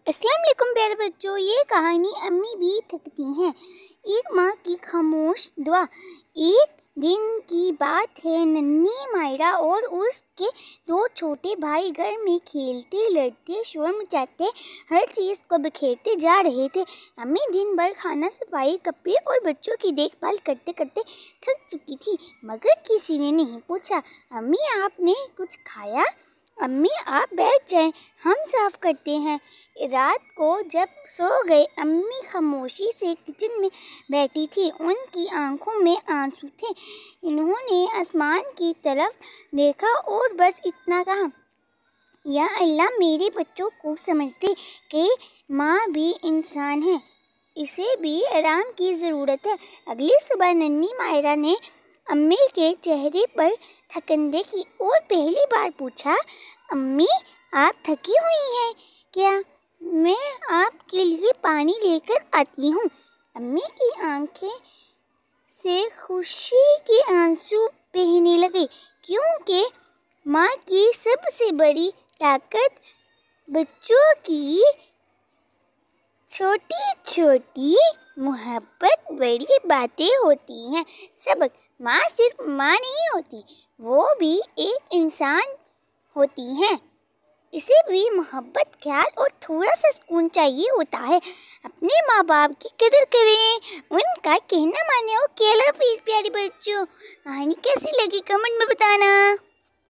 السلام علیکم پیارے بچوں، یہ کہانی امی بھی تھکتی ہیں۔ ایک ماں کی خاموش دعا۔ ایک دن کی بات ہے، ننھی مائرا اور اس کے دو چھوٹے بھائی گھر میں کھیلتے، لڑتے، شور مچاتے، ہر چیز کو بکھیرتے جا رہے تھے۔ امی دن بھر کھانا، صفائی، کپڑے اور بچوں کی دیکھ بھال کرتے کرتے تھک چکی تھی، مگر کسی نے نہیں پوچھا، امی آپ نے کچھ کھایا؟ امی آپ بیٹھ جائیں، ہم صاف کرتے ہیں۔ رات کو جب سو گئے، امی خاموشی سے کچن میں بیٹھی تھی، ان کی آنکھوں میں آنسو تھے۔ انہوں نے آسمان کی طرف دیکھا اور بس اتنا کہا، یا اللہ میرے بچوں کو سمجھ دے کہ ماں بھی انسان ہے، اسے بھی آرام کی ضرورت ہے۔ اگلی صبح ننھی مائرا نے امی کے چہرے پر تھکن دیکھی اور پہلی بار پوچھا، امی آپ تھکی ہوئی ہیں کیا؟ میں آپ کے لیے پانی لے کر آتی ہوں۔ امی کی آنکھیں سے خوشی کے آنسو بہنے لگے، کیونکہ ماں کی سب سے بڑی طاقت بچوں کی چھوٹی چھوٹی محبت بڑی باتیں ہوتی ہیں۔ سبق: ماں صرف ماں نہیں ہوتی، وہ بھی ایک انسان ہوتی ہے، اسے بھی محبت، خیال اور تھوڑا سا سکون چاہیے ہوتا ہے۔ اپنے ماں باپ کی قدر کریں، ان کا کہنا مانیں۔ اوکے، اللہ حافظ پیارے بچوں۔ کہانی کیسی لگی کمنٹ میں بتانا۔